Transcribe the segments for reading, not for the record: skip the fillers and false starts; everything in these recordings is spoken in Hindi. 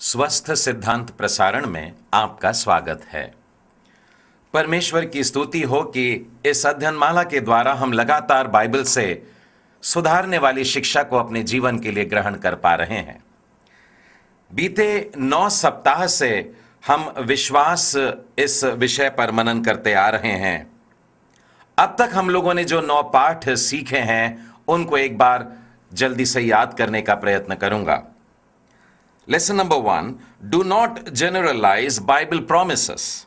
स्वस्थ सिद्धांत प्रसारण में आपका स्वागत है। परमेश्वर की स्तुति हो कि इस अध्ययनमाला के द्वारा हम लगातार बाइबल से सुधारने वाली शिक्षा को अपने जीवन के लिए ग्रहण कर पा रहे हैं। बीते 9 सप्ताह से हम विश्वास इस विषय पर मनन करते आ रहे हैं। अब तक हम लोगों ने जो 9 पाठ सीखे हैं उनको एक बार जल्दी से याद करने का प्रयत्न करूंगा। Lesson number 1, do not generalize Bible promises.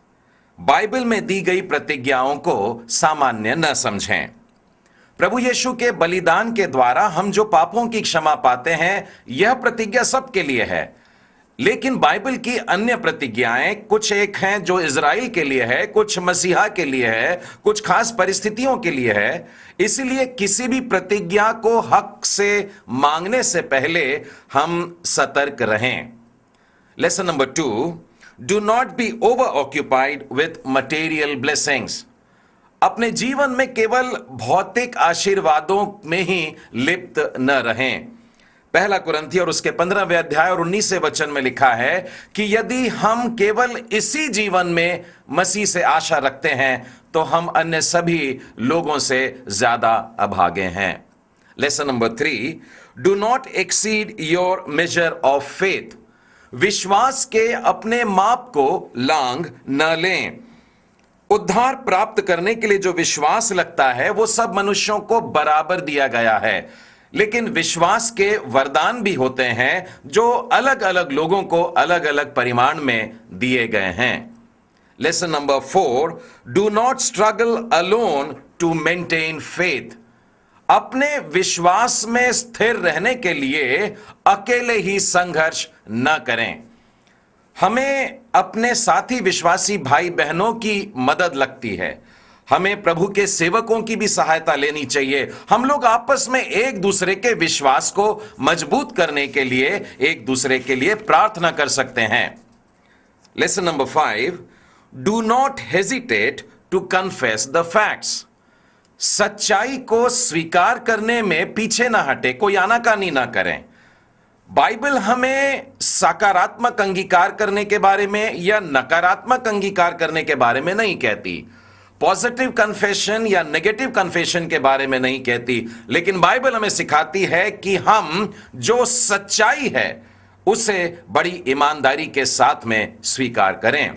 Bible में दी गई प्रतिज्ञाओं को सामान्य न समझें। प्रभु यीशु के बलिदान के द्वारा हम जो पापों की क्षमा पाते हैं, यह प्रतिज्ञा सबके लिए है। लेकिन बाइबल की अन्य प्रतिज्ञाएं कुछ एक हैं जो इज़राइल के लिए है, कुछ मसीहा के लिए है, कुछ खास परिस्थितियों के लिए है। इसलिए किसी भी प्रतिज्ञा को हक से मांगने से पहले हम सतर्क रहें। Lesson number 2, do not B over occupied with material blessings. अपने जीवन में केवल भौतिक आशीर्वादों में ही लिप्त न रहें। पहला कुरिन्थियों और उसके 15वें अध्याय और 19वें वचन में लिखा है कि यदि हम केवल इसी जीवन में मसीह से आशा रखते हैं तो हम अन्य सभी लोगों से ज्यादा अभागे हैं। Lesson number 3, do not exceed your measure of faith. विश्वास के अपने माप को लांघ न लें। उद्धार प्राप्त करने के लिए जो विश्वास लगता है वो सब मनुष्यों को बराबर दिया गया है, लेकिन विश्वास के वरदान भी होते हैं जो अलग अलग लोगों को अलग अलग परिमाण में दिए गए हैं। Lesson number 4, do not struggle alone to maintain faith. अपने विश्वास में स्थिर रहने के लिए अकेले ही संघर्ष न करें। हमें अपने साथी विश्वासी भाई बहनों की मदद लगती है। हमें प्रभु के सेवकों की भी सहायता लेनी चाहिए। हम लोग आपस में एक दूसरे के विश्वास को मजबूत करने के लिए एक दूसरे के लिए प्रार्थना कर सकते हैं। Lesson number 5, do not hesitate to confess the facts. सच्चाई को स्वीकार करने में पीछे ना हटे, कोई आनाकानी ना करें। बाइबल हमें सकारात्मक अंगीकार करने के बारे में या नकारात्मक अंगीकार करने के बारे में नहीं कहती। पॉजिटिव कन्फेशन या नेगेटिव कन्फेशन के बारे में नहीं कहती, लेकिन बाइबल हमें सिखाती है कि हम जो सच्चाई है उसे बड़ी ईमानदारी के साथ में स्वीकार करें।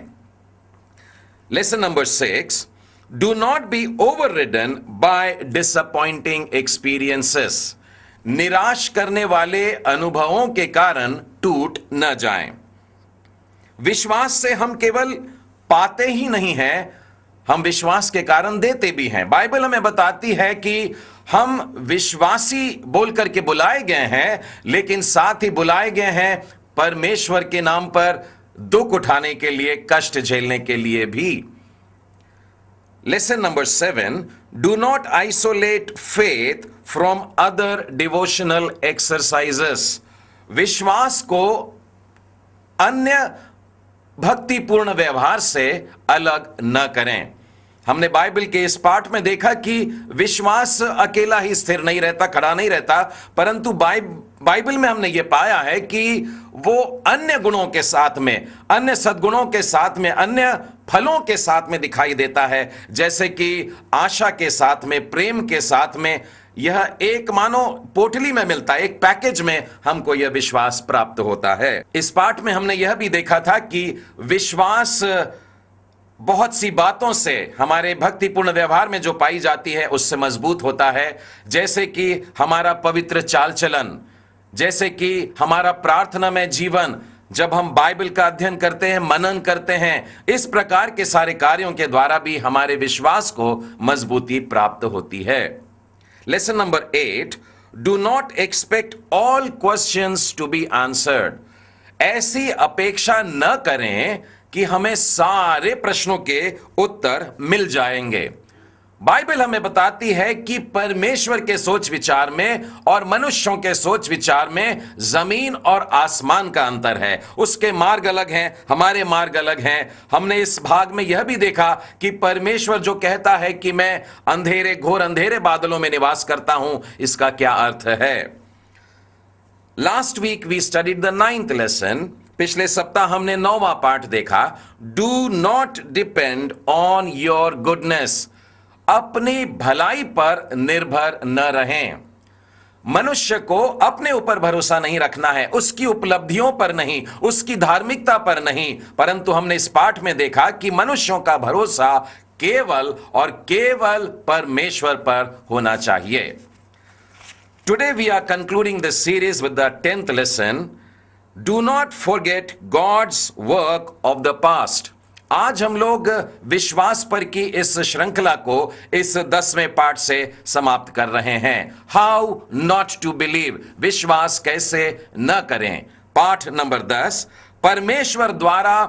Lesson number 6, do not be overridden by disappointing experiences. निराश करने वाले अनुभवों के कारण टूट न जाएं। विश्वास से हम केवल पाते ही नहीं हैं, हम विश्वास के कारण देते भी हैं। बाइबल हमें बताती है कि हम विश्वासी बोल करके बुलाए गए हैं, लेकिन साथ ही बुलाए गए हैं परमेश्वर के नाम पर दुख उठाने के लिए, कष्ट झेलने के लिए भी। Lesson number 7, do not isolate faith from other devotional exercises. विश्वास को अन्य भक्तिपूर्ण व्यवहार से अलग न करें। हमने बाइबल के इस पाठ में देखा कि विश्वास अकेला ही स्थिर नहीं रहता, खड़ा नहीं रहता, परंतु बाइबल में हमने यह पाया है कि वो अन्य गुणों के साथ में, अन्य सद्गुणों के साथ में, अन्य फलों के साथ में दिखाई देता है। जैसे कि आशा के साथ में, प्रेम के साथ में। यह एक मानो पोटली में मिलता है, एक पैकेज में हमको यह विश्वास प्राप्त होता है। इस पाठ में हमने यह भी देखा था कि विश्वास बहुत सी बातों से, हमारे भक्तिपूर्ण व्यवहार में जो पाई जाती है उससे मजबूत होता है। जैसे कि हमारा पवित्र चाल चलन, जैसे कि हमारा प्रार्थना में जीवन, जब हम बाइबल का अध्ययन करते हैं, मनन करते हैं, इस प्रकार के सारे कार्यों के द्वारा भी हमारे विश्वास को मजबूती प्राप्त होती है। Lesson number 8, do not expect all questions to be answered. ऐसी अपेक्षा न करें कि हमें सारे प्रश्नों के उत्तर मिल जाएंगे। बाइबल हमें बताती है कि परमेश्वर के सोच विचार में और मनुष्यों के सोच विचार में जमीन और आसमान का अंतर है। उसके मार्ग अलग हैं, हमारे मार्ग अलग हैं। हमने इस भाग में यह भी देखा कि परमेश्वर जो कहता है कि मैं अंधेरे, घोर अंधेरे बादलों में निवास करता हूं, इसका क्या अर्थ है। Last week we studied the 9th lesson, पिछले सप्ताह हमने 9वां पाठ देखा, do not depend on your goodness. अपनी भलाई पर निर्भर न रहें। मनुष्य को अपने ऊपर भरोसा नहीं रखना है, उसकी उपलब्धियों पर नहीं, उसकी धार्मिकता पर नहीं, परंतु हमने इस पाठ में देखा कि मनुष्यों का भरोसा केवल और केवल परमेश्वर पर होना चाहिए। Today we are concluding this series with the 10th lesson, do not forget God's work of the past. आज हम लोग विश्वास पर की इस श्रृंखला को इस 10वें पाठ से समाप्त कर रहे हैं। हाउ नॉट टू बिलीव, विश्वास कैसे न करें। पाठ नंबर 10, परमेश्वर द्वारा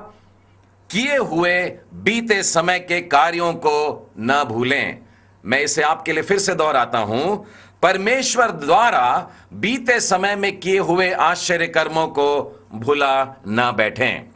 किए हुए बीते समय के कार्यों को न भूलें। मैं इसे आपके लिए फिर से दोहराता हूं, परमेश्वर द्वारा बीते समय में किए हुए आश्चर्य कर्मों को भूला न बैठें।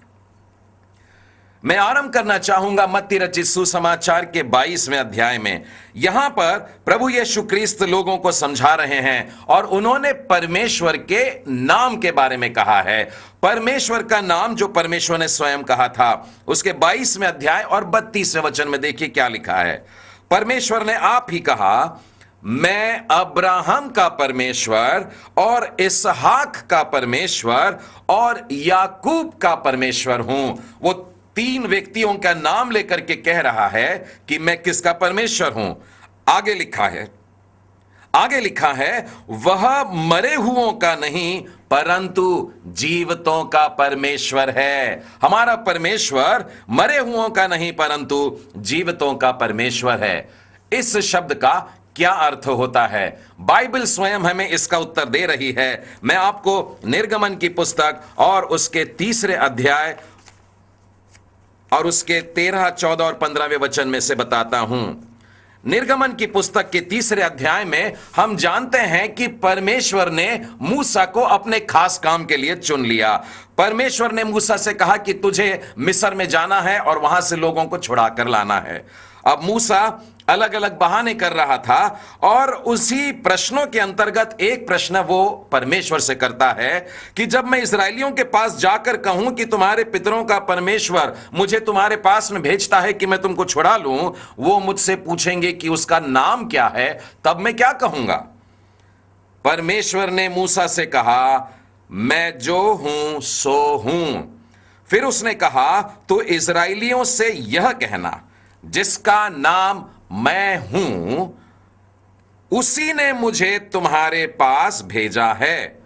मैं आरंभ करना चाहूंगा मत्ती रचित सुसमाचार के 22वें अध्याय में। यहां पर प्रभु यीशु ख्रीस्त लोगों को समझा रहे हैं और उन्होंने परमेश्वर के नाम के बारे में कहा है। परमेश्वर का नाम जो परमेश्वर ने स्वयं कहा था, उसके 22वें अध्याय और 32वें वचन में देखिए क्या लिखा है। परमेश्वर ने आप ही कहा, मैं अब्राहम का परमेश्वर और इसहाक का परमेश्वर और याकूब का परमेश्वर हूं। वो 3 व्यक्तियों का नाम लेकर के कह रहा है कि मैं किसका परमेश्वर हूं। आगे लिखा है, वह मरे हुओं का नहीं परंतु जीवितों का परमेश्वर है। हमारा परमेश्वर मरे हुओं का नहीं परंतु जीवितों का परमेश्वर है। इस शब्द का क्या अर्थ होता है? बाइबल स्वयं हमें इसका उत्तर दे रही है। मैं आपको निर्गमन की पुस्तक और उसके 3रे अध्याय और उसके 13, 14 और 15वें वचन में से बताता हूं। निर्गमन की पुस्तक के 3रे अध्याय में हम जानते हैं कि परमेश्वर ने मूसा को अपने खास काम के लिए चुन लिया। परमेश्वर ने मूसा से कहा कि तुझे मिस्र में जाना है और वहां से लोगों को छुड़ा कर लाना है। अब मूसा अलग अलग बहाने कर रहा था और उसी प्रश्नों के अंतर्गत एक प्रश्न वो परमेश्वर से करता है कि जब मैं इस्राएलियों के पास जाकर कहूं कि तुम्हारे पितरों का परमेश्वर मुझे तुम्हारे पास में भेजता है कि मैं तुमको छुड़ा लूं, वो मुझसे पूछेंगे कि उसका नाम क्या है, तब मैं क्या कहूंगा? परमेश्वर ने मूसा से कहा, मैं जो हूं सो हूं। फिर उसने कहा, तो इस्राएलियों से यह कहना, जिसका नाम मैं हूं उसी ने मुझे तुम्हारे पास भेजा है।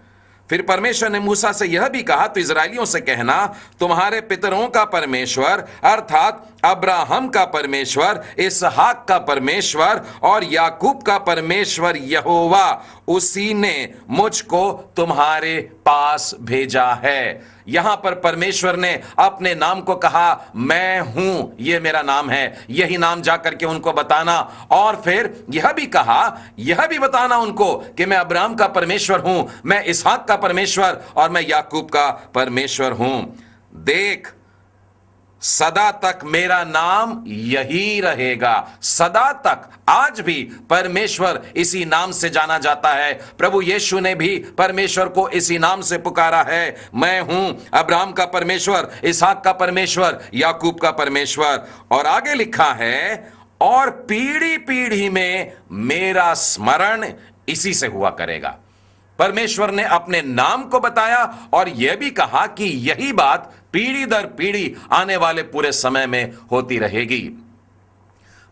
फिर परमेश्वर ने मूसा से यह भी कहा, तो इस्राएलियों से कहना, तुम्हारे पितरों का परमेश्वर अर्थात अब्राहम का परमेश्वर, इसहाक का परमेश्वर और याकूब का परमेश्वर यहोवा, उसी ने मुझको तुम्हारे पास भेजा है। यहां पर परमेश्वर ने अपने नाम को कहा, मैं हूं, यह मेरा नाम है। यही नाम जाकर के उनको बताना और फिर यह भी कहा, यह भी बताना उनको कि मैं अब्राहम का परमेश्वर हूं, मैं इसहाक का परमेश्वर और मैं याकूब का परमेश्वर हूं। देख, सदा तक मेरा नाम यही रहेगा। सदा तक, आज भी परमेश्वर इसी नाम से जाना जाता है। प्रभु यीशु ने भी परमेश्वर को इसी नाम से पुकारा है, मैं हूं अब्राहम का परमेश्वर, इसहाक का परमेश्वर, याकूब का परमेश्वर। और आगे लिखा है, और पीढ़ी पीढ़ी में मेरा स्मरण इसी से हुआ करेगा। परमेश्वर ने अपने नाम को बताया और यह भी कहा कि यही बात पीढ़ी दर पीढ़ी आने वाले पूरे समय में होती रहेगी।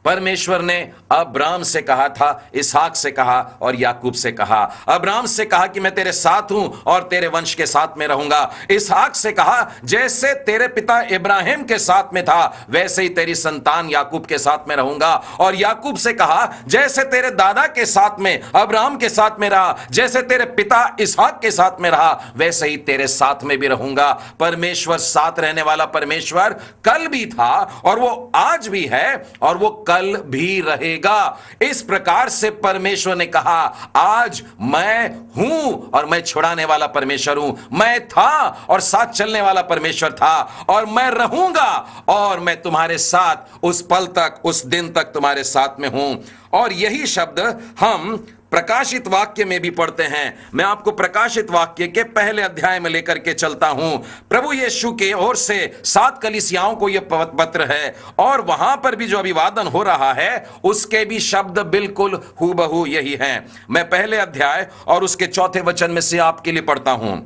परमेश्वर ने अब्राहम से कहा था, इसहाक से कहा और याकूब से कहा। अब्राहम से कहा कि मैं तेरे साथ हूं और तेरे वंश के साथ में रहूंगा। इसहाक से कहा, जैसे तेरे पिता इब्राहिम के साथ में था वैसे ही तेरी संतान याकूब के साथ में रहूंगा। और याकूब से कहा, जैसे तेरे दादा के साथ में अब्राहम के साथ में रहा, जैसे तेरे पिता इसहाक के साथ में रहा, वैसे ही तेरे साथ में भी रहूंगा। परमेश्वर साथ रहने वाला परमेश्वर कल भी था और वो आज भी है और वो कल भी रहेगा। इस प्रकार से परमेश्वर ने कहा, आज मैं हूं और मैं छुड़ाने वाला परमेश्वर हूं। मैं था और साथ चलने वाला परमेश्वर था और मैं रहूंगा और मैं तुम्हारे साथ उस पल तक, उस दिन तक तुम्हारे साथ में हूं। और यही शब्द हम प्रकाशित वाक्य में भी पढ़ते हैं। मैं आपको प्रकाशित वाक्य के पहले अध्याय में लेकर के चलता हूं। प्रभु यीशु के ओर से 7 कलीसियाओं को यह पत्र है, और वहां पर भी जो अभिवादन हो रहा है उसके भी शब्द बिल्कुल हूबहू यही हैं। मैं पहले अध्याय और उसके 4 वचन में से आपके लिए पढ़ता हूं।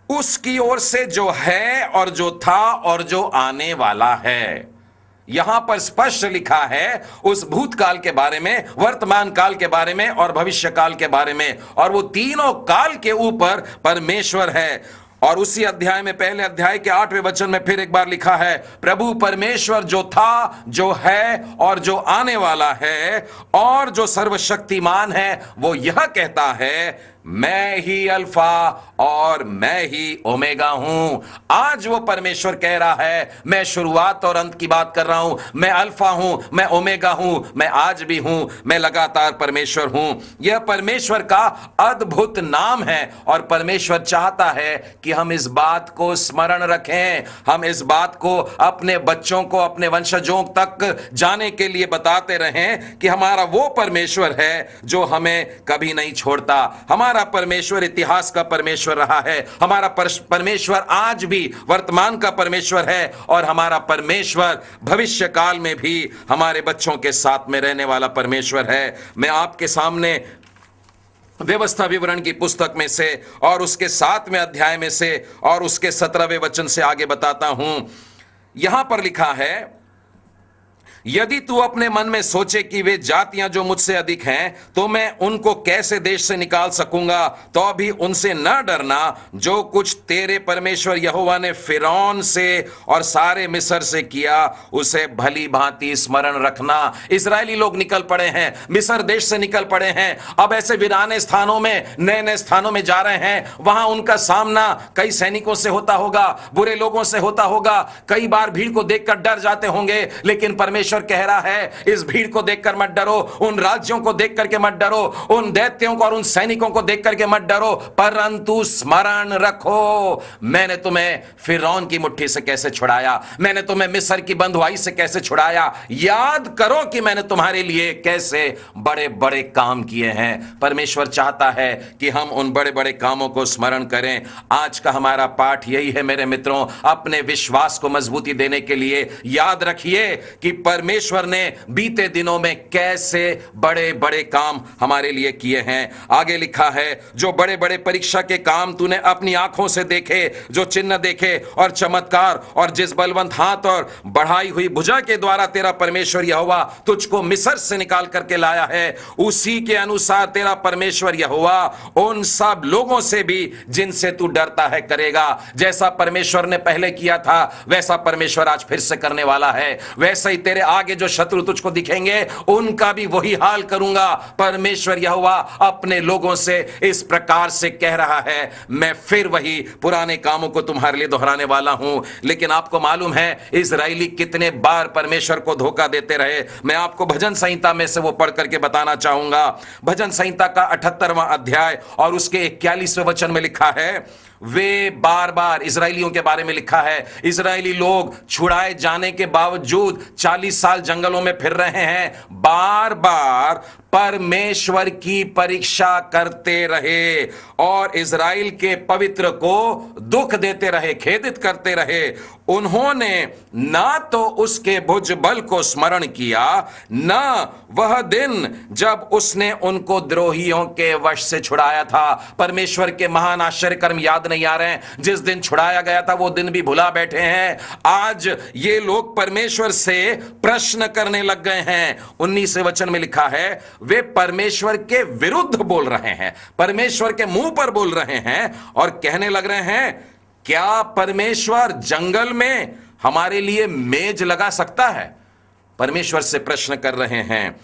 उसकी ओर से जो है और जो था और जो आने वाला है। यहां पर स्पष्ट लिखा है उस भूतकाल के बारे में, वर्तमान काल के बारे में और भविष्य काल के बारे में, और वो तीनों काल के ऊपर परमेश्वर है। और उसी अध्याय में, पहले अध्याय के 8वें वचन में फिर एक बार लिखा है, प्रभु परमेश्वर जो था, जो है और जो आने वाला है और जो सर्वशक्तिमान है, वो यह कहता है, मैं ही अल्फा और मैं ही ओमेगा हूं। आज वो परमेश्वर कह रहा है, मैं शुरुआत और अंत की बात कर रहा हूं, मैं अल्फा हूं, मैं ओमेगा हूं, मैं आज भी हूं, मैं लगातार परमेश्वर हूं। यह परमेश्वर का अद्भुत नाम है, और परमेश्वर चाहता है कि हम इस बात को स्मरण रखें, हम इस बात को अपने बच्चों को, अपने वंशजों तक जाने के लिए बताते रहें कि हमारा वो परमेश्वर है जो हमें कभी नहीं छोड़ता। हमारा परमेश्वर इतिहास का परमेश्वर रहा है, हमारा परमेश्वर आज भी वर्तमान का परमेश्वर है, और हमारा परमेश्वर भविष्य काल में भी हमारे बच्चों के साथ में रहने वाला परमेश्वर है। मैं आपके सामने व्यवस्था विवरण की पुस्तक में से और उसके 7वें अध्याय में से और उसके 17वें वचन से आगे बताता हूं। यहां पर लिखा है, यदि तू अपने मन में सोचे कि वे जातियां जो मुझसे अधिक हैं, तो मैं उनको कैसे देश से निकाल सकूंगा, तो भी उनसे न डरना। जो कुछ तेरे परमेश्वर यहोवा ने फिरौन से और सारे मिस्र से किया, उसे भली भांति स्मरण रखना। इजरायली लोग निकल पड़े हैं, मिस्र देश से निकल पड़े हैं, अब ऐसे वीराने स्थानों में, नए नए स्थानों में जा रहे हैं। वहां उनका सामना कई सैनिकों से होता होगा, बुरे लोगों से होता होगा, कई बार भीड़ को देखकर डर जाते होंगे, लेकिन परमेश्वर कह रहा है, इस भीड़ को देखकर मत डरो, उन राज्यों को देख करके मत डरो, उन दैत्यों को और उन सैनिकों को देख करके मत डरो, परंतु स्मरण रखो, मैंने तुम्हें फिरौन की मुट्ठी से कैसे छुड़ाया, मैंने तुम्हें मिस्र की बंधुआई से कैसे छुड़ाया। याद करो कि मैंने तुम्हारे लिए कैसे बड़े बड़े काम किए हैं। परमेश्वर चाहता है कि हम उन बड़े बड़े कामों को स्मरण करें। आज का हमारा पाठ यही है मेरे मित्रों। अपने विश्वास को मजबूती देने के लिए याद रखिए कि परमेश्वर ने बीते दिनों में कैसे बड़े बड़े काम हमारे लिए किए हैं। आगे लिखा है, जो बड़े बड़े परीक्षा के काम तूने अपनी आंखों से देखे, जो चिन्ह देखे और चमत्कार, और जिस बलवंत हाथ और बढ़ाई हुई भुजा के द्वारा तेरा परमेश्वर यहोवा तुझको मिस्र से निकाल करके लाया है, उसी के अनुसार तेरा परमेश्वर यहोवा उन सब लोगों से भी जिनसे तू डरता है करेगा। जैसा परमेश्वर ने पहले किया था वैसा परमेश्वर आज फिर से करने वाला है। वैसा ही तेरे आगे जो शत्रु तुझको दिखेंगे उनका भी वही हाल करूंगा। परमेश्वर यहोवा अपने लोगों से इस प्रकार से कह रहा है, मैं फिर वही पुराने कामों को तुम्हारे लिए दोहराने वाला हूं। लेकिन आपको मालूम है इजराइली कितने बार परमेश्वर को धोखा देते रहे। मैं आपको भजन संहिता में से वो पढ़ करके बताना चाहूंगा। भजन संहिता का 78वां अध्याय और उसके 41वें वचन में लिखा है, वे बार बार, इजराइलियों के बारे में लिखा है, इजराइली लोग छुड़ाए जाने के बावजूद 40 साल जंगलों में फिर रहे हैं, बार बार परमेश्वर की परीक्षा करते रहे और इजराइल के पवित्र को दुख देते रहे, खेदित करते रहे। उन्होंने ना तो उसके भुजबल को स्मरण किया, ना वह दिन जब उसने उनको द्रोहियों के वश से छुड़ाया था। परमेश्वर के महान आश्चर्य कर्म याद नहीं आ रहे हैं। जिस दिन छुड़ाया गया था वो दिन भी भुला बैठे हैं। आज ये लोग परमेश्वर से प्रश्न करने लग गए हैं। 19वें वचन में लिखा है, वे परमेश्वर के विरुद्ध बोल रहे हैं, परमेश्वर के मुंह पर बोल रहे हैं और कहने लग रहे हैं, क्या परमेश्वर जंगल में हमारे लिए मेज लगा सकता है? परमेश्वर से प्रश्न कर रहे हैं।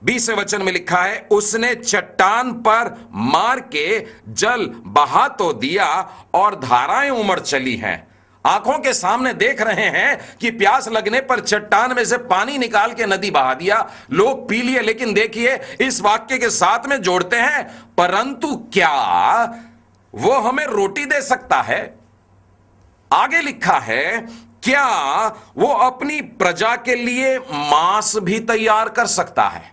20वें वचन में लिखा है, उसने चट्टान पर मार के जल बहा तो दिया और धाराएं उमड़ चली हैं। आंखों के सामने देख रहे हैं कि प्यास लगने पर चट्टान में से पानी निकाल के नदी बहा दिया, लोग पी लिए। लेकिन देखिए इस वाक्य के साथ में जोड़ते हैं, परंतु क्या वो हमें रोटी दे सकता है? आगे लिखा है, क्या वो अपनी प्रजा के लिए मांस भी तैयार कर सकता है?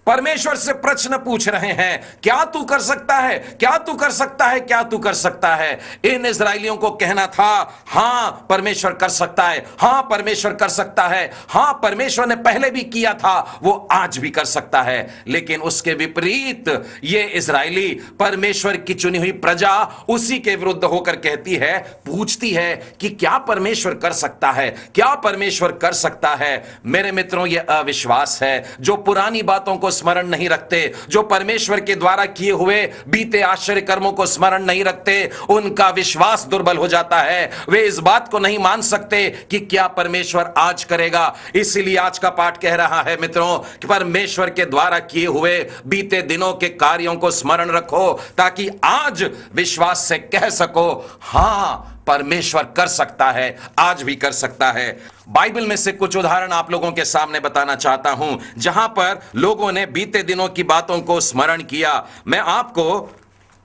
परमेश्वर से प्रश्न पूछ रहे हैं, क्या तू कर सकता है, क्या तू कर सकता है, क्या तू कर सकता है। इन इस्राएलियों को कहना था, हां परमेश्वर कर सकता है, हां परमेश्वर कर सकता है, हां परमेश्वर ने पहले भी किया था, वो आज भी कर सकता है। लेकिन उसके विपरीत ये इस्राएली परमेश्वर की चुनी हुई प्रजा उसी के विरुद्ध होकर कहती है, पूछती है कि क्या परमेश्वर कर सकता है, क्या परमेश्वर कर सकता है। मेरे मित्रों, यह अविश्वास है। जो पुरानी बातों को स्मरण नहीं रखते, जो परमेश्वर के द्वारा किए हुए बीते आश्चर्य कर्मों को स्मरण नहीं रखते, उनका विश्वास दुर्बल हो जाता है। वे इस बात को नहीं मान सकते कि क्या परमेश्वर आज करेगा। इसीलिए आज का पाठ कह रहा है मित्रों कि परमेश्वर के द्वारा किए हुए बीते दिनों के कार्यों को स्मरण रखो, ताकि आज विश्वास से कह सको, हां परमेश्वर कर सकता है, आज भी कर सकता है। बाइबल में से कुछ उदाहरण आप लोगों के सामने बताना चाहता हूं, जहां पर लोगों ने बीते दिनों की बातों को स्मरण किया। मैं आपको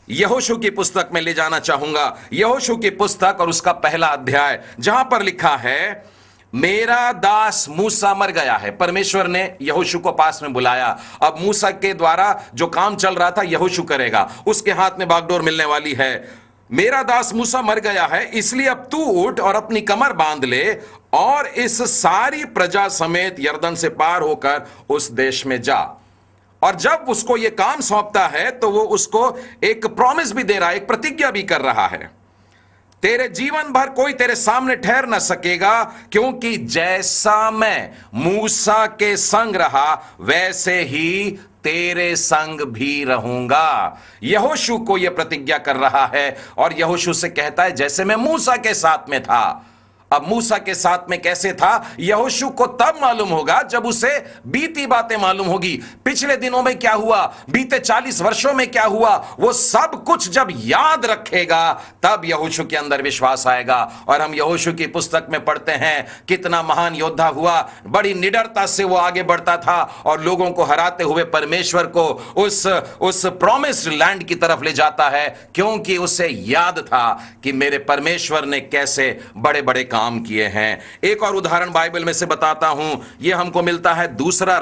यहोशू की पुस्तक में ले जाना चाहूंगा, यहोशू की पुस्तक और उसका पहला अध्याय, जहां पर लिखा है, मेरा दास मूसा मर गया है। परमेश्वर ने यहोशू को पास में बुलाया। अब मूसा के द्वारा जो काम चल रहा था यहोशू करेगा, उसके हाथ में बागडोर मिलने वाली है। मेरा दास मूसा मर गया है, इसलिए अब तू उठ और अपनी कमर बांध ले और इस सारी प्रजा समेत यरदन से पार होकर उस देश में जा। और जब उसको यह काम सौंपता है तो वो उसको एक प्रॉमिस भी दे रहा है, एक प्रतिज्ञा भी कर रहा है। तेरे जीवन भर कोई तेरे सामने ठहर न सकेगा, क्योंकि जैसा मैं मूसा के संग रहा वैसे ही तेरे संग भी रहूंगा। यहोशू को यह प्रतिज्ञा कर रहा है और यहोशू से कहता है, जैसे मैं मूसा के साथ में था। अब मूसा के साथ में कैसे था, यहोशू को तब मालूम होगा जब उसे बीती बातें मालूम होगी। पिछले दिनों में क्या हुआ, बीते 40 वर्षों में क्या हुआ, वो सब कुछ जब याद रखेगा तब यहोशू के अंदर विश्वास आएगा। और हम यहोशू की पुस्तक में पढ़ते हैं, कितना महान योद्धा हुआ, बड़ी निडरता से वो आगे बढ़ता था और लोगों को हराते हुए परमेश्वर को उस प्रॉमिस्ड लैंड की तरफ ले जाता है, क्योंकि उसे याद था कि मेरे परमेश्वर ने कैसे बड़े बड़े काम किए हैं। एक और उदाहरण बाइबल में से बताता हूं, यह हमको मिलता है दूसरे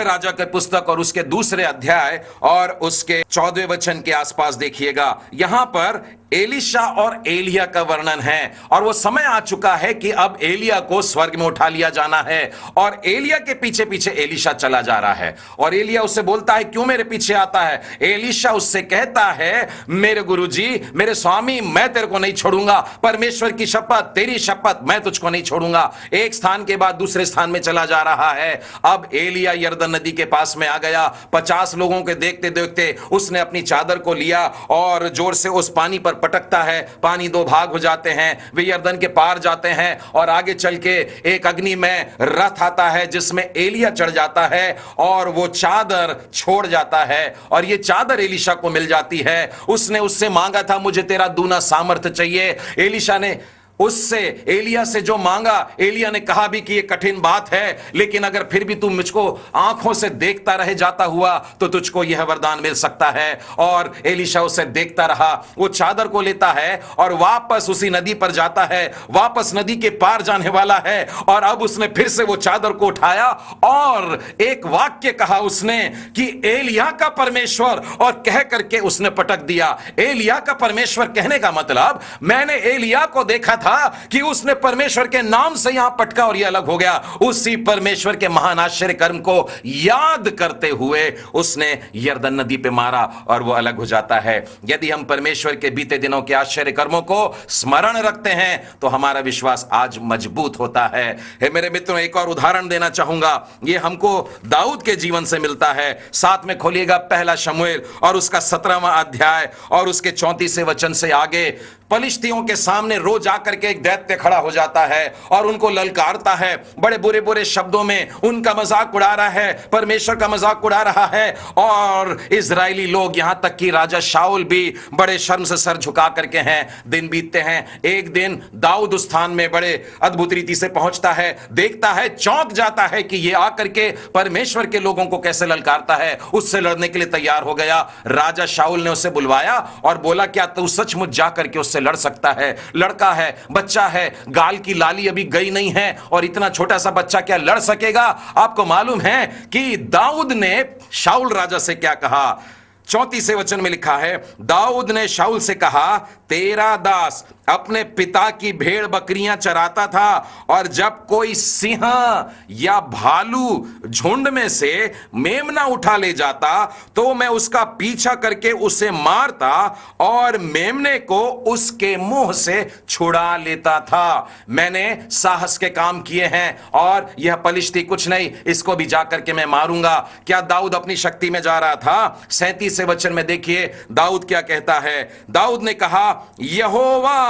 राजा के पुस्तक और उसके दूसरे अध्याय और उसके 14वें वचन के आसपास देखिएगा। यहां पर एलिशा और एलिया का वर्णन है और वो समय आ चुका है कि अब एलिया को स्वर्ग में उठा लिया जाना है और एलिया के पीछे पीछे एलिशा चला जा रहा है। और एलिया उससे बोलता है, क्यों मेरे पीछे आता है। एलिशा उससे कहता है, मेरे गुरुजी, मेरे स्वामी, मैं तेरे को नहीं छोड़ूंगा, परमेश्वर की शपथ, तेरी शपथ, मैं तुझको नहीं छोड़ूंगा। एक स्थान के बाद दूसरे स्थान में चला जा रहा है। अब एलिया यरदन नदी के पास में आ गया। 50 लोगों के देखते देखते उसने अपनी चादर को लिया और जोर से उस पानी पर पटकता है। पानी 2 भाग हो जाते हैं, वे यरदन के पार जाते हैं और आगे चल के एक अग्नि में रथ आता है जिसमें एलिया चढ़ जाता है और वो चादर छोड़ जाता है और ये चादर एलिशा को मिल जाती है। उसने उससे मांगा था, मुझे तेरा दूना सामर्थ्य चाहिए। एलिशा ने उससे एलिया से जो मांगा, एलिया ने कहा भी कि ये कठिन बात है, लेकिन अगर फिर भी तू मुझको आंखों से देखता रह जाता हुआ तो तुझको यह वरदान मिल सकता है। और एलिशा उसे देखता रहा, वो चादर को लेता है और वापस उसी नदी पर जाता है, वापस नदी के पार जाने वाला है। और अब उसने फिर से वो चादर को उठाया और एक वाक्य कहा उसने कि एलिया का परमेश्वर, और कह करके उसने पटक दिया। एलिया का परमेश्वर कहने का मतलब, मैंने एलिया को देखा था कि उसने परमेश्वर के नाम से यहां पटका और यह अलग हो गया। उसी परमेश्वर के महान आश्चर्य कर्म को याद करते हुए उसने यरदन नदी पे मारा और वो अलग हो जाता है। यदि हम परमेश्वर के बीते दिनों के आश्चर्य कर्मों को स्मरण रखते हैं तो हमारा विश्वास आज मजबूत होता है। हे मेरे मित्रों, एक और उदाहरण देना चाहूंगा, यह हमको दाऊद के जीवन से मिलता है। साथ में खोलिएगा पहला शमूएल और उसका 17वां अध्याय और उसके 34वें वचन से आगे। पलिश्तियों के सामने रोज आकर के एक दैत्य खड़ा हो जाता है और उनको ललकारता है, बड़े बुरे बुरे शब्दों में उनका मजाक उड़ा रहा है, परमेश्वर का मजाक उड़ा रहा है। और इजरायली लोग, यहां तक कि राजा शाऊल भी बड़े शर्म से सर झुका करके हैं। दिन बीतते हैं। एक दिन दाऊद उस स्थान में बड़े अद्भुत रीति से पहुंचता है, देखता है, चौंक जाता है कि ये आकर के परमेश्वर के लोगों को कैसे ललकारता है। उससे लड़ने के लिए तैयार हो गया। राजा शाऊल ने उसे बुलवाया और बोला, क्या तू सचमुच जाकर के उससे से लड़ सकता है। लड़का है, बच्चा है, गाल की लाली अभी गई नहीं है और इतना छोटा सा बच्चा क्या लड़ सकेगा? आपको मालूम है कि दाऊद ने शाऊल राजा से क्या कहा? 34वें वचन में लिखा है, दाऊद ने शाऊल से कहा, तेरा दास अपने पिता की भेड़ बकरियां चराता था, और जब कोई सिंह या भालू झुंड में से मेमना उठा ले जाता तो मैं उसका पीछा करके उसे मारता और मेमने को उसके मुंह से छुड़ा लेता था। मैंने साहस के काम किए हैं और यह पलिश्ती कुछ नहीं, इसको भी जाकर के मैं मारूंगा। क्या दाऊद अपनी शक्ति में जा रहा था? 37वें वचन में देखिए दाऊद क्या कहता है। दाऊद ने कहा, यहोवा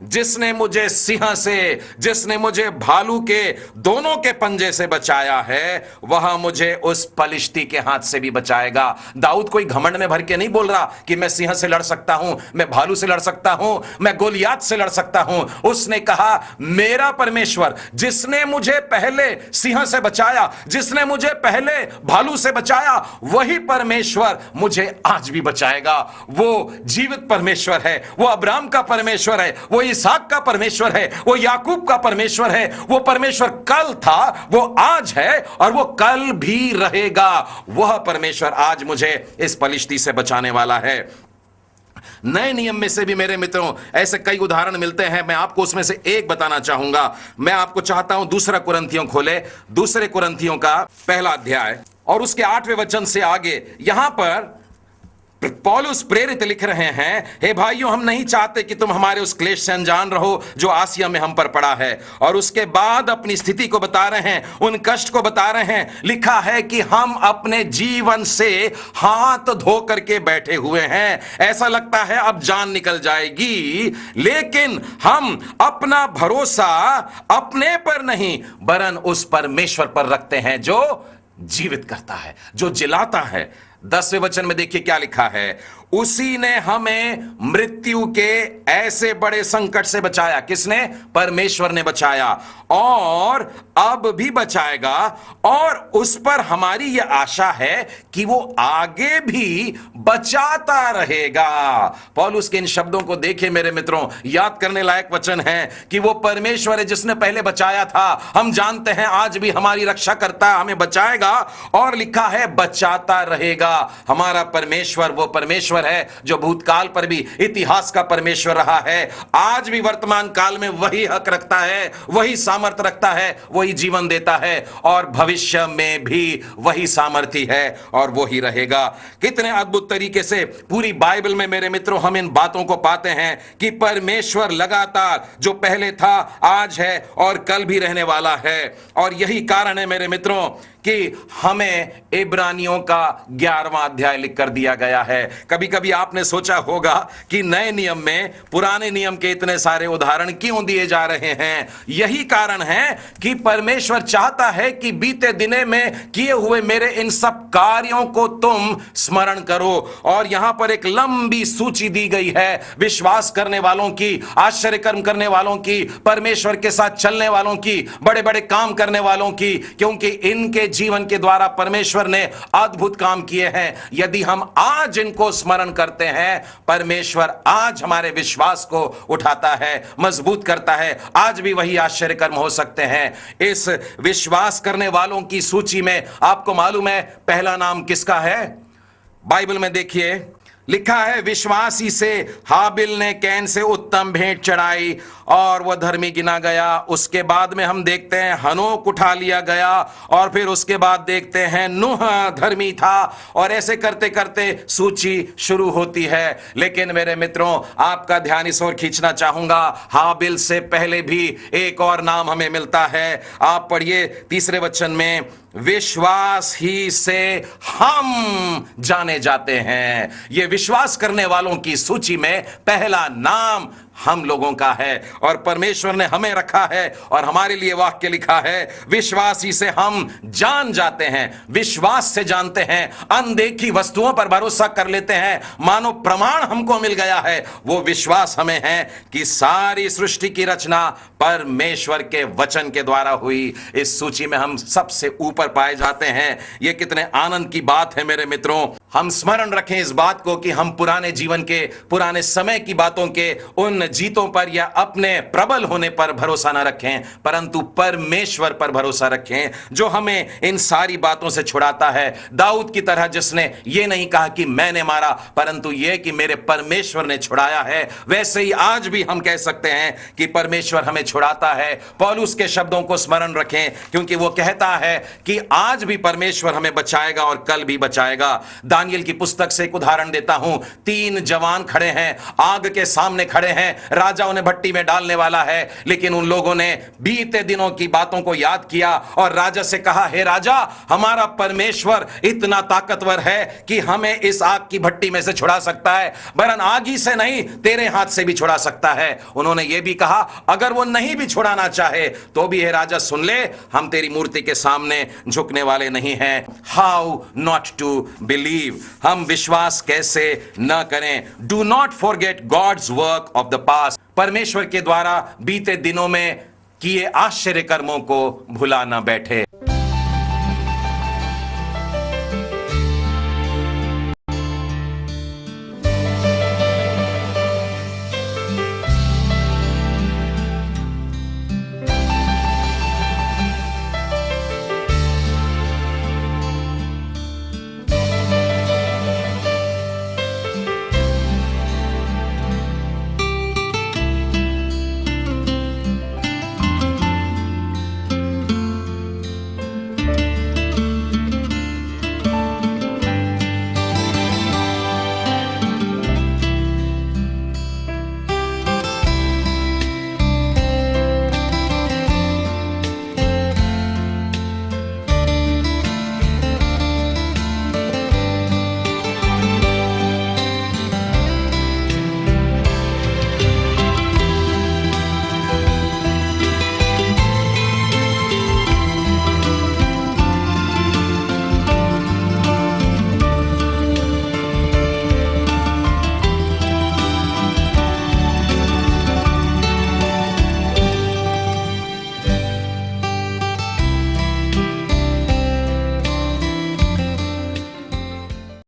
जिसने मुझे सिंह से, जिसने मुझे भालू के दोनों के पंजे से बचाया है, वह मुझे उस पलिश्ती के हाथ से भी बचाएगा। दाऊद कोई घमंड में भर के नहीं बोल रहा कि मैं सिंह से लड़ सकता हूं, मैं भालू से लड़ सकता हूं, मैं गोलियात से लड़ सकता हूं। उसने कहा, मेरा परमेश्वर जिसने मुझे पहले सिंह से बचाया, जिसने मुझे पहले भालू से बचाया, वही परमेश्वर मुझे आज भी बचाएगा। वो जीवित परमेश्वर है, वो अब्राहम का परमेश्वर है, वो इसहाक का परमेश्वर है, वो याकूब का परमेश्वर है। वो परमेश्वर कल था, वो आज है और वो कल भी रहेगा। वह परमेश्वर आज मुझे इस पलिश्ती से बचाने वाला है। नए नियम में से भी मेरे मित्रों ऐसे कई उदाहरण मिलते हैं। मैं आपको उसमें से एक बताना चाहूंगा। मैं आपको चाहता हूं दूसरा कुरिन्थियों खोले, दूसरे कुरिन्थियों का पहला अध्याय और उसके 8वें वचन से आगे। यहां पर पौलुस प्रेरित लिख रहे हैं, हे भाइयों, हम नहीं चाहते कि तुम हमारे उस क्लेश से अनजान रहो जो आसिया में हम पर पड़ा है। और उसके बाद अपनी स्थिति को बता रहे हैं, उन कष्ट को बता रहे हैं। लिखा है कि हम अपने जीवन से हाथ धो करके बैठे हुए हैं। ऐसा लगता है अब जान निकल जाएगी, लेकिन हम अपना भरोसा अपने पर नहीं वरन उस परमेश्वर पर रखते हैं जो जीवित करता है, जो जिलाता है। 10वें वचन में देखिए क्या लिखा है, उसी ने हमें मृत्यु के ऐसे बड़े संकट से बचाया। किसने? परमेश्वर ने बचाया, और अब भी बचाएगा। और उस पर हमारी यह आशा है कि वो आगे भी बचाता रहेगा। पौलुस के इन शब्दों को देखिए मेरे मित्रों, याद करने लायक वचन है कि वो परमेश्वर है जिसने पहले बचाया था। हम जानते हैं आज भी हमारी रक्षा करता है, हमें बचाएगा, और लिखा है बचाता रहेगा। हमारा परमेश्वर वो परमेश्वर है जो भूतकाल पर भी इतिहास का परमेश्वर रहा है, आज भी वर्तमान काल में वही हक रखता है, वही सामर्थ्य रखता है, वही जीवन देता है, और भविष्य में भी वही सामर्थ्य है और वही रहेगा। कितने अद्भुत तरीके से पूरी बाइबल में मेरे मित्रों हम इन बातों को पाते हैं कि परमेश्वर लगातार जो पहले था, आज है और कल भी रहने वाला है। और यही कारण है मेरे मित्रों कि हमें इब्रानियों का 11वां अध्याय लिख कर दिया गया है। कभी कभी आपने सोचा होगा कि नए नियम में पुराने नियम के इतने सारे उदाहरण क्यों दिए जा रहे हैं? यही कारण है कि परमेश्वर चाहता है कि बीते दिने में किए हुए मेरे इन सब कार्यों को तुम स्मरण करो। और यहां पर एक लंबी सूची दी गई है विश्वास करने वालों की, आश्चर्य कर्म करने वालों की, परमेश्वर के साथ चलने वालों की, बड़े बड़े काम करने वालों की, क्योंकि इनके जीवन के द्वारा परमेश्वर ने अद्भुत काम किए हैं। यदि हम आज इनको स्मरण करते हैं, परमेश्वर आज हमारे विश्वास को उठाता है, मजबूत करता है। आज भी वही आश्चर्य कर्म हो सकते हैं। इस विश्वास करने वालों की सूची में आपको मालूम है पहला नाम किसका है? बाइबल में देखिए लिखा है, विश्वासी से हाबिल ने कैन से उत्तम भेंट चढ़ाई और वह धर्मी गिना गया। उसके बाद में हम देखते हैं हनोक उठा लिया गया, और फिर उसके बाद देखते हैं नूह धर्मी था, और ऐसे करते करते सूची शुरू होती है। लेकिन मेरे मित्रों आपका ध्यान इस ओर खींचना चाहूंगा, हाबिल से पहले भी एक और नाम हमें मिलता है। आप पढ़िए 3 वचन में, विश्वास ही से हम जाने जाते हैं। ये विश्वास करने वालों की सूची में पहला नाम हम लोगों का है, और परमेश्वर ने हमें रखा है और हमारे लिए वाक्य लिखा है, विश्वास ही से हम जान जाते हैं। विश्वास से जानते हैं, अनदेखी वस्तुओं पर भरोसा कर लेते हैं, मानो प्रमाण हमको मिल गया है। वो विश्वास हमें है कि सारी सृष्टि की रचना परमेश्वर के वचन के द्वारा हुई। इस सूची में हम सबसे ऊपर पाए जाते हैं। ये कितने आनंद की बात है मेरे मित्रों। हम स्मरण रखें इस बात को कि हम पुराने जीवन के, पुराने समय की बातों के उन अपने जीतों पर या अपने प्रबल होने पर भरोसा न रखें, परंतु परमेश्वर पर भरोसा रखें जो हमें इन सारी बातों से छुड़ाता है। दाऊद की तरह जिसने ये नहीं कहा कि मैंने मारा, परंतु यह कि मेरे परमेश्वर ने छुड़ाया है, वैसे ही आज भी हम कह सकते हैं कि परमेश्वर हमें छुड़ाता है। पौलुस के शब्दों को स्मरण रखें, क्योंकि वो कहता है कि आज भी परमेश्वर हमें बचाएगा और कल भी बचाएगा। दानियल की पुस्तक से एक उदाहरण देता हूं। 3 जवान खड़े हैं, आग के सामने खड़े हैं, राजा उन्हें भट्टी में डालने वाला है, लेकिन उन लोगों ने बीते दिनों की बातों को याद किया और राजा से कहा, हे राजा, हमारा परमेश्वर इतना ताकतवर है कि हमें इस आग की भट्टी में से छुड़ा सकता है, वरन आग ही से नहीं तेरे हाथ से भी छुड़ा सकता है। उन्होंने यह भी कहा, अगर वो नहीं भी छुड़ाना चाहे तो भी हे राजा सुन ले, हम तेरी मूर्ति के सामने झुकने वाले नहीं हैं। हाउ नॉट टू बिलीव, हम विश्वास कैसे न करें। Do not forget God's work of the past, परमेश्वर के द्वारा बीते दिनों में किए आश्चर्य कर्मों को भुला न बैठे।